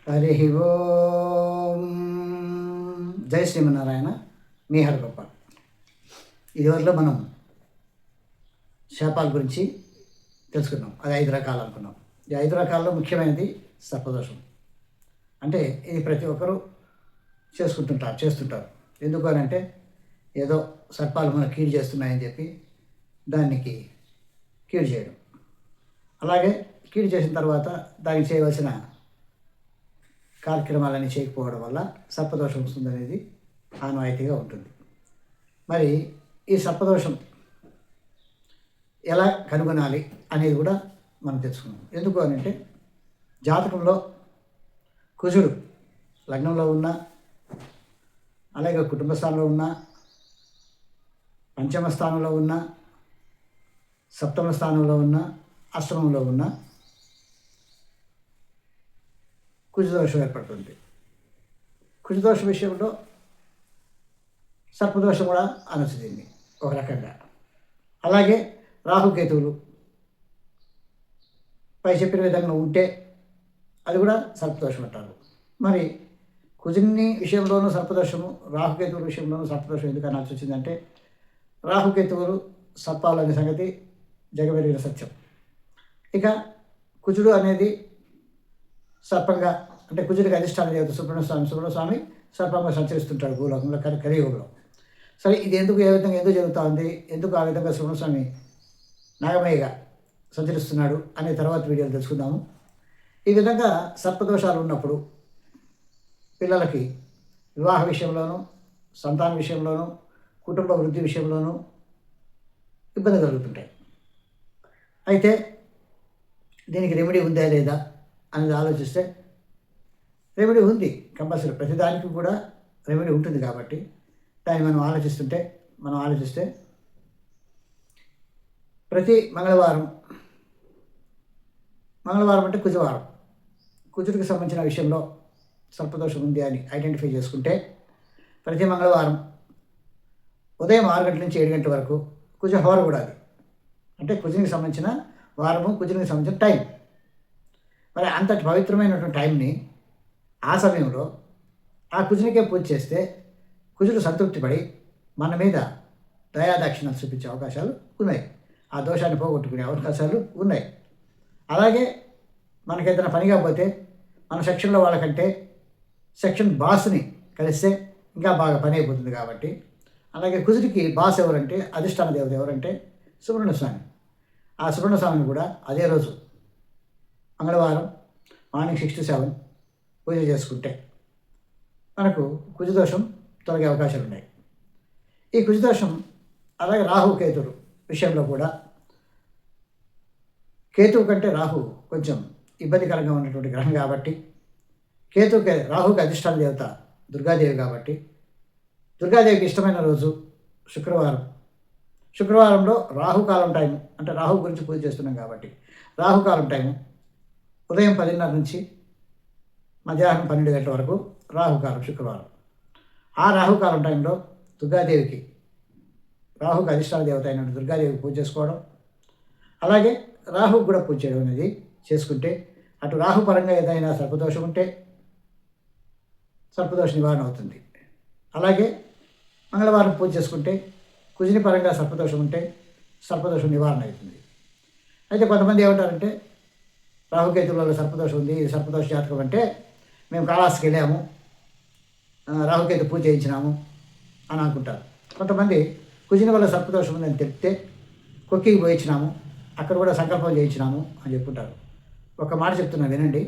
హరి ఓం. జై శ్రీమన్నారాయణ. మీ హరిగొప్ప. ఇదివరలో మనం శాపాల గురించి తెలుసుకున్నాం. అది 5 రకాలు అనుకున్నాం. ఈ 5 రకాల్లో ముఖ్యమైనది సర్పదోషం. అంటే ఇది ప్రతి ఒక్కరూ చేస్తుంటారు. ఎందుకు అని అంటే ఏదో సర్పాలు మనకు కీడు చేస్తున్నాయని చెప్పి దానికి కీడు చేయడం. అలాగే కీడు చేసిన తర్వాత దానికి చేయవలసిన కార్యక్రమాలన్నీ చేయకపోవడం వల్ల సర్పదోషం వస్తుందనేది ఆనవాయితీగా ఉంటుంది. మరి ఈ సర్పదోషం ఎలా కనుగొనాలి అనేది కూడా మనం తెలుసుకున్నాం. ఎందుకు అని అంటే జాతకంలో కుజుడు లగ్నంలో ఉన్న, అలాగే కుటుంబ స్థానంలో ఉన్న, పంచమ స్థానంలో ఉన్న, సప్తమ స్థానంలో ఉన్న, అష్టమంలో ఉన్న కుజదోషం ఏర్పడుతుంది. కుజదోష విషయంలో సర్పదోషం కూడా అనొచ్చు దీన్ని ఒక రకంగా. అలాగే రాహుకేతువులు పై చెప్పిన విధంగా ఉంటే అది కూడా సర్పదోషం అంటారు. మరి కుజుని విషయంలోనూ సర్పదోషము, రాహుకేతువుల విషయంలోనూ సర్పదోషం ఎందుకు అనాల్సి వచ్చిందంటే రాహుకేతువులు సర్పాలు అనే సంగతి జగమెరిగిన సత్యం. ఇక కుజుడు అనేది సర్పంగా, అంటే కుజుడికి అధిష్టానం దేవత సుబ్రహ్మణ్యస్వామి సర్పంగా సంచరిస్తుంటాడు భూలోకంలో, కలియుగంలో. సరే, ఇది ఎందుకు ఎందుకు జరుగుతూ ఉంది, ఎందుకు ఆ విధంగా సుబ్రహ్మణ్యస్వామి నాగమయ్యగా సంచరిస్తున్నాడు అనే తర్వాత వీడియోలు తెలుసుకుందాము. ఈ విధంగా సర్పదోషాలు ఉన్నప్పుడు పిల్లలకి వివాహ విషయంలోనూ, సంతాన విషయంలోనూ, కుటుంబ వృద్ధి విషయంలోనూ ఇబ్బంది కలుగుతుంటాయి. అయితే దీనికి రెమెడీ ఉందా లేదా అనేది ఆలోచిస్తే రెమెడీ ఉంది. కంపల్సరీ ప్రతిదానికి కూడా రెమెడీ ఉంటుంది. కాబట్టి దాన్ని మనం ఆలోచిస్తే ప్రతి మంగళవారం అంటే కుజవారం, కుజుడికి సంబంధించిన విషయంలో సర్పదోషం ఉంది అని ఐడెంటిఫై చేసుకుంటే ప్రతి మంగళవారం ఉదయం 6 గంటల నుంచి 7 గంటల వరకు కుజహోర కూడా అది. అంటే కుజునికి సంబంధించిన వారము, కుజునికి సంబంధించిన టైం. మరి అంతటి పవిత్రమైనటువంటి టైంని ఆ సమయంలో ఆ కుజునికే పూజ చేస్తే కుజుడు సంతృప్తి పడి మన మీద దయాదాక్షిణ్యాలు చూపించే అవకాశాలు ఉన్నాయి. ఆ దోషాన్ని పోగొట్టుకునే అవకాశాలు ఉన్నాయి. అలాగే మనకేదైనా పని కాకపోతే మన సెక్షన్లో వాళ్ళకంటే సెక్షన్ బాస్ని కలిస్తే ఇంకా బాగా పని అయిపోతుంది. కాబట్టి అలాగే కుజుడికి బాస్ ఎవరంటే, అధిష్టాన దేవత ఎవరంటే సుబ్రహ్మణ్యస్వామి. ఆ సుబ్రహ్మణ్యస్వామిని కూడా అదే రోజు మంగళవారం మార్నింగ్ 6 to 7 పూజ చేసుకుంటే మనకు కుజదోషం తొలగే అవకాశాలు ఉన్నాయి. ఈ కుజదోషం అలాగే రాహుకేతువుల విషయంలో కూడా కేతువు కంటే రాహు కొంచెం ఇబ్బందికరంగా ఉన్నటువంటి గ్రహం కాబట్టి, రాహుకి అధిష్టాన దేవత దుర్గాదేవి కాబట్టి దుర్గాదేవికి ఇష్టమైన రోజు శుక్రవారంలో రాహుకాలం టైము, అంటే రాహు గురించి పూజ చేస్తున్నాం కాబట్టి రాహుకాలం టైము ఉదయం 10:30 నుంచి మధ్యాహ్నం 12 గంటల వరకు రాహుకాలం శుక్రవారం. ఆ రాహుకాలం టైంలో దుర్గాదేవికి, రాహుకి అధిష్టాన దేవత అయిన దుర్గాదేవికి పూజ చేసుకోవడం, అలాగే రాహుకు కూడా పూజ చేయడం అనేది చేసుకుంటే అటు రాహు పరంగా ఏదైనా సర్పదోషం ఉంటే సర్పదోష నివారణ అవుతుంది. అలాగే మంగళవారం పూజ చేసుకుంటే కుజుని పరంగా సర్పదోషం ఉంటే సర్పదోషం నివారణ అవుతుంది. అయితే కొంతమంది ఏమంటారంటే రాహుకేతువులలో సర్పదోషం ఉంది, ఇది సర్పదోష జాతకం అంటే మేము కాళహస్తికి వెళ్ళాము, రాహుకేతు పూజ చేయించినాము అని అనుకుంటారు. కొంతమంది కుజుని వల్ల సర్పదోషం ఉందని తెలిపితే కొక్కికి పోయించినాము, అక్కడ కూడా సంకల్పం చేయించినాము అని చెప్పుకుంటారు. ఒక మాట చెప్తున్నా వినండి.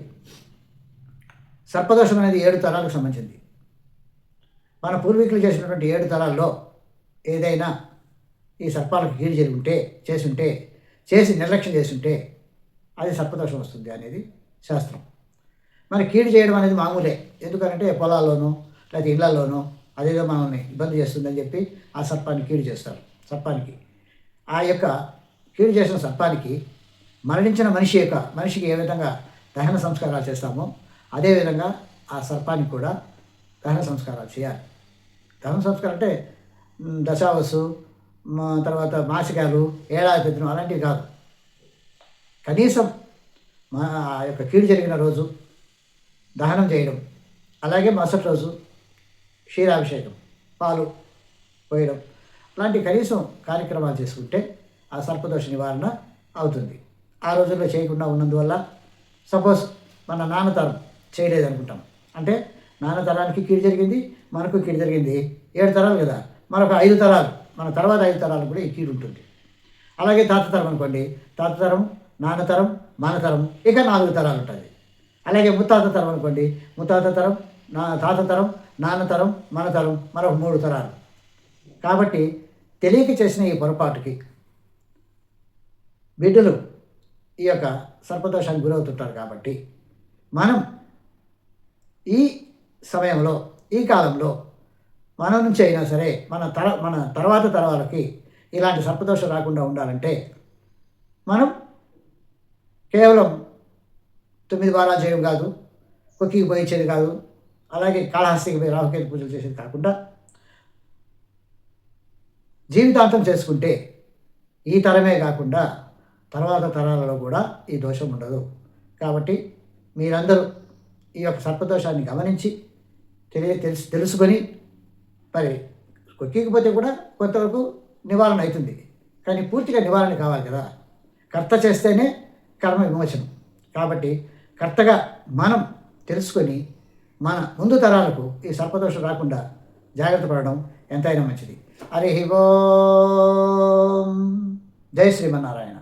సర్పదోషం అనేది 7 తరాలకు సంబంధించింది. మన పూర్వీకులు చేసినటువంటి 7 తరాల్లో ఏదైనా ఈ సర్పాలకు కీడు చేసి నిర్లక్ష్యం చేసుంటే అది సర్పదోషం వస్తుంది అనేది శాస్త్రం. మరి కీడు చేయడం అనేది మామూలే. ఎందుకంటే పొలాల్లోనూ లేకపోతే ఇళ్లలోనూ అదేదో మనల్ని ఇబ్బంది చేస్తుందని చెప్పి ఆ సర్పాన్ని కీడు చేస్తారు. ఆ యొక్క కీడు చేసిన సర్పానికి మరణించిన మనిషికి ఏ విధంగా దహన సంస్కారాలు చేస్తామో అదేవిధంగా ఆ సర్పానికి కూడా దహన సంస్కారాలు చేయాలి. దహన సంస్కారం అంటే దశావసు, తర్వాత మాసికాలు, ఏడాది పెద్దనం అలాంటివి కాదు. కనీసం ఆ యొక్క కీడు జరిగిన రోజు దహనం చేయడం, అలాగే మరుసటి రోజు క్షీరాభిషేకం, పాలు పోయడం, అలాంటి కనీసం కార్యక్రమాలు చేసుకుంటే ఆ సర్పదోష నివారణ అవుతుంది. ఆ రోజుల్లో చేయకుండా ఉన్నందువల్ల సపోజ్ మన నాన్నతరం చేయలేదనుకుంటాం, అంటే నాన్నతరానికి కీడు జరిగింది, మనకు కీడు జరిగింది, 7 తరాలు కదా, మరొక 5 తరాలు, మన తర్వాత 5 తరాలకు కూడా ఈ కీడు ఉంటుంది. అలాగే తాత తరం అనుకోండి, తాత తరం, నాన్న తరం, మన తరం, ఇక 4 తరాలు ఉంటుంది. అలాగే ముత్తాత తరం అనుకోండి, ముత్తాత తరం, తాత తరం, నాన్న తరం, మన తరం, మరొక 3 తరాలు. కాబట్టి తెలియక చేసిన ఈ పొరపాటుకి బిడ్డలు ఈ యొక్క సర్పదోషానికి గురవుతుంటారు. కాబట్టి మనం ఈ సమయంలో, ఈ కాలంలో మన నుంచి అయినా సరే మన తర్వాత తరాలకి ఇలాంటి సర్పదోషం రాకుండా ఉండాలంటే మనం కేవలం 9 వారాలు చేయడం కాదు, కొక్కికి పోయించేది కాదు, అలాగే కాళహస్తికి పోయి రాహుకేతు పూజలు చేసేది కాకుండా జీవితాంతం చేసుకుంటే ఈ తరమే కాకుండా తర్వాత తరాలలో కూడా ఈ దోషం ఉండదు. కాబట్టి మీరందరూ ఈ యొక్క సర్పదోషాన్ని గమనించి తెలుసుకొని మరి కొక్కికపోతే కూడా కొంతవరకు నివారణ అవుతుంది. కానీ పూర్తిగా నివారణ కావాలి కదా, కర్త చేస్తేనే కర్మ విమోచనం. కాబట్టి కర్తగా మనం తెలుసుకొని మన ముందు తరాలకు ఈ సర్పదోషం రాకుండా జాగ్రత్త పడడం ఎంతైనా మంచిది. హరి ఓం. జై శ్రీమన్నారాయణ.